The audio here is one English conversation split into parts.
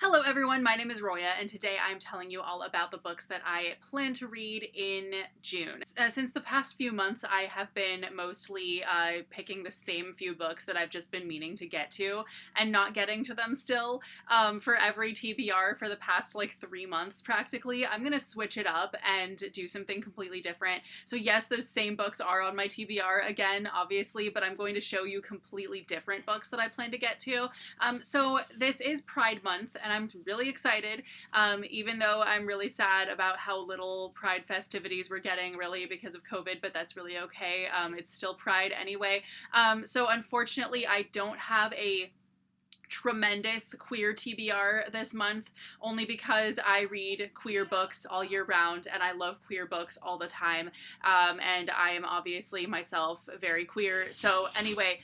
Hello everyone, my name is Roya, and today I'm telling you all about the books that I plan to read in June. Since the past few months, I have been mostly picking the same few books that I've just been meaning to get to and not getting to them still. For every TBR for the past like 3 months practically, I'm gonna switch it up and do something completely different. So yes, those same books are on my TBR again, obviously, but I'm going to show you completely different books that I plan to get to. So this is Pride Month, and I'm really excited, even though I'm really sad about how little Pride festivities we're getting really because of COVID, but that's really okay. It's still Pride anyway. So unfortunately, I don't have a tremendous queer TBR this month, only because I read queer books all year round and I love queer books all the time, and I am obviously myself very queer. So anyway,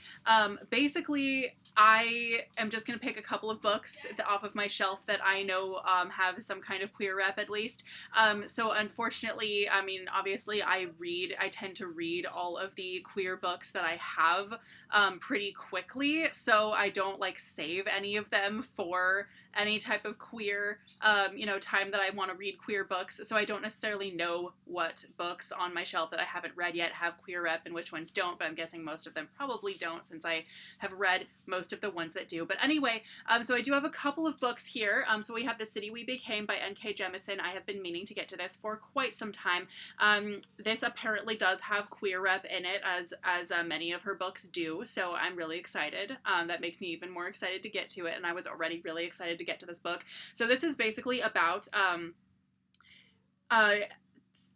basically I am just going to pick a couple of books off of my shelf that I know have some kind of queer rep at least. So unfortunately, I mean, obviously I tend to read all of the queer books that I have pretty quickly, so I don't like save any of them for any type of queer, time that I want to read queer books. So I don't necessarily know what books on my shelf that I haven't read yet have queer rep and which ones don't, but I'm guessing most of them probably don't since I have read most of the ones that do. But anyway, so I do have a couple of books here. So we have The City We Became by N.K. Jemisin. I have been meaning to get to this for quite some time. This apparently does have queer rep in it, as many of her books do, so I'm really excited. That makes me even more excited to get to it, and I was already really excited to get to this book. So this is basically about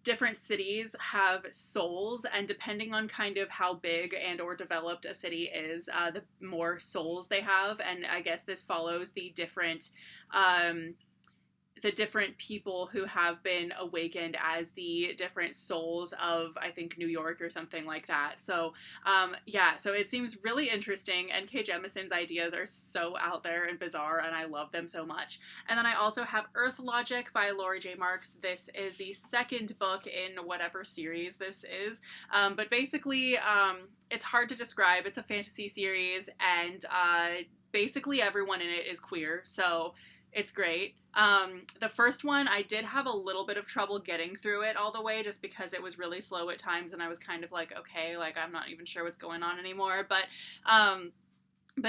different cities have souls, and depending on kind of how big and or developed a city is, the more souls they have. And I guess this follows the different people who have been awakened as the different souls of, I think, New York or something like that. So yeah, so it seems really interesting. N.K. Jemisin's ideas are so out there and bizarre, and I love them so much. And then I also have Earth Logic by Laura J. Marks. This is the second book in whatever series this is, but basically it's hard to describe. It's a fantasy series, and basically everyone in it is queer, so it's great. The first one, I did have a little bit of trouble getting through it all the way just because it was really slow at times, and I was kind of like, okay, like I'm not even sure what's going on anymore, but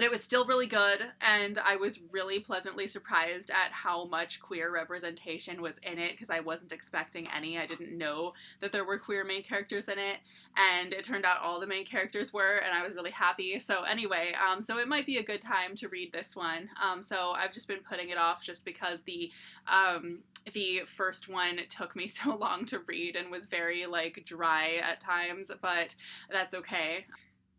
it was still really good, and I was really pleasantly surprised at how much queer representation was in it, because I wasn't expecting any. I didn't know that there were queer main characters in it, and it turned out all the main characters were, and I was really happy. So anyway, so it might be a good time to read this one. So I've just been putting it off just because the first one took me so long to read and was very like dry at times, but that's okay.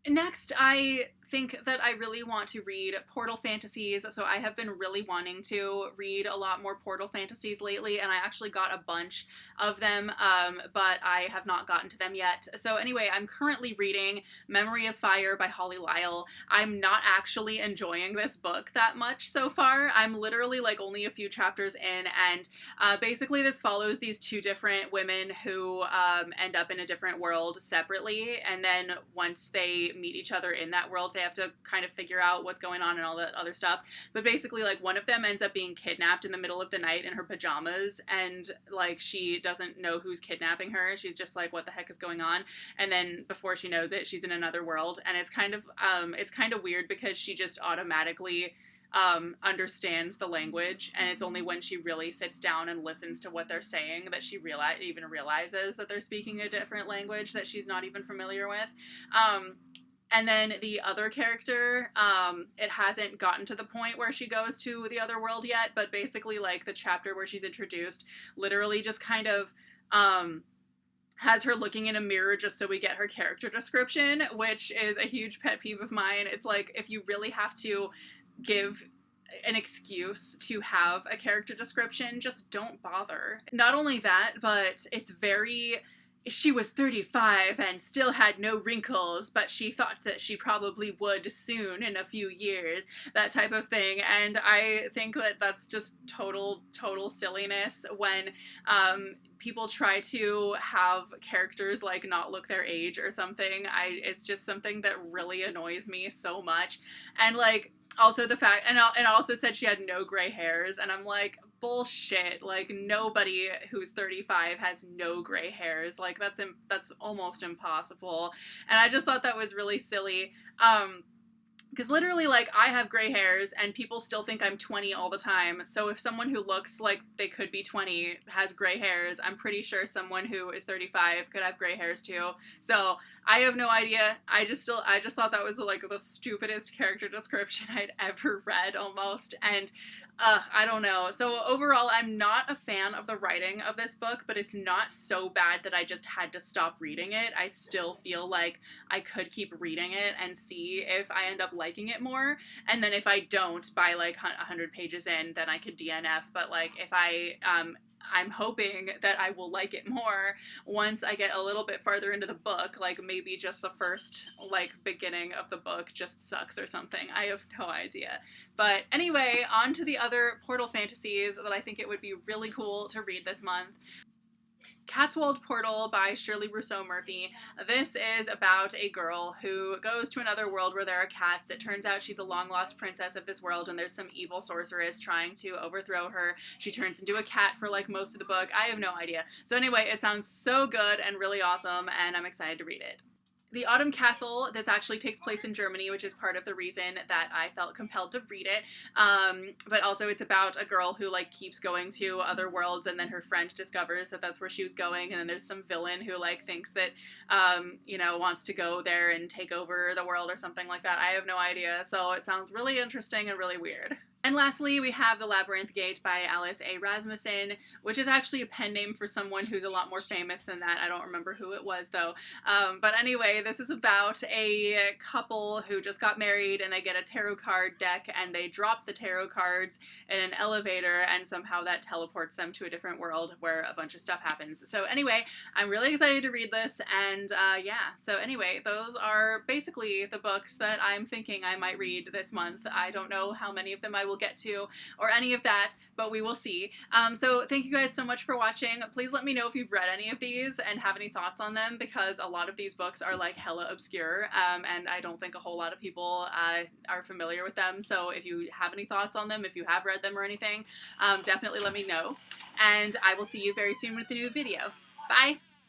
Next, I think that I really want to read Portal Fantasies. So I have been really wanting to read a lot more Portal Fantasies lately, and I actually got a bunch of them, but I have not gotten to them yet. So anyway, I'm currently reading Memory of Fire by Holly Lyle. I'm not actually enjoying this book that much so far. I'm literally like only a few chapters in, and basically this follows these two different women who end up in a different world separately, and then once they meet each other in that world, they have to kind of figure out what's going on and all that other stuff. But basically, like, one of them ends up being kidnapped in the middle of the night in her pajamas, and like she doesn't know who's kidnapping her. She's just like, what the heck is going on? And then before she knows it, she's in another world, and it's kind of weird because she just automatically understands the language, and it's only when she really sits down and listens to what they're saying that she even realizes that they're speaking a different language that she's not even familiar with. And then the other character, it hasn't gotten to the point where she goes to the other world yet, but basically, like, the chapter where she's introduced literally just kind of has her looking in a mirror just so we get her character description, which is a huge pet peeve of mine. It's like, if you really have to give an excuse to have a character description, just don't bother. Not only that, but it's very... She was 35 and still had no wrinkles, but she thought that she probably would soon in a few years, that type of thing. And I think that that's just total silliness when people try to have characters like not look their age or something. It's just something that really annoys me so much. And like also the fact, and also said she had no gray hairs, and I'm like, bullshit. Like nobody who's 35 has no gray hairs. Like that's almost impossible. And I just thought that was really silly. Because literally, like, I have gray hairs and people still think I'm 20 all the time. So if someone who looks like they could be 20 has gray hairs, I'm pretty sure someone who is 35 could have gray hairs too. So I have no idea. I just thought that was like the stupidest character description I'd ever read almost. And I don't know. So overall, I'm not a fan of the writing of this book, but it's not so bad that I just had to stop reading it. I still feel like I could keep reading it and see if I end up liking it more. And then if I don't by like 100 pages in, then I could DNF. But like if I'm hoping that I will like it more once I get a little bit farther into the book, like maybe just the first like beginning of the book just sucks or something. I have no idea. But anyway, on to the other Portal fantasies that I think it would be really cool to read this month. Catswold Portal by Shirley Rousseau Murphy. This is about a girl who goes to another world where there are cats. It turns out she's a long-lost princess of this world, and there's some evil sorceress trying to overthrow her. She turns into a cat for like most of the book. I have no idea. So anyway, it sounds so good and really awesome, and I'm excited to read it. The Autumn Castle, this actually takes place in Germany, which is part of the reason that I felt compelled to read it. But also it's about a girl who like keeps going to other worlds, and then her friend discovers that that's where she was going, and then there's some villain who like thinks that, you know, wants to go there and take over the world or something like that. I have no idea. So it sounds really interesting and really weird. And lastly, we have The Labyrinth Gate by Alice A. Rasmussen, which is actually a pen name for someone who's a lot more famous than that. I don't remember who it was, though. But anyway, this is about a couple who just got married, and they get a tarot card deck, and they drop the tarot cards in an elevator, and somehow that teleports them to a different world where a bunch of stuff happens. So anyway, I'm really excited to read this, and yeah. So anyway, those are basically the books that I'm thinking I might read this month. I don't know how many of them I will get to or any of that, but we will see. So thank you guys so much for watching. Please let me know if you've read any of these and have any thoughts on them, because a lot of these books are like hella obscure, and I don't think a whole lot of people are familiar with them. So if you have any thoughts on them, if you have read them or anything, definitely let me know, and I will see you very soon with a new video. Bye!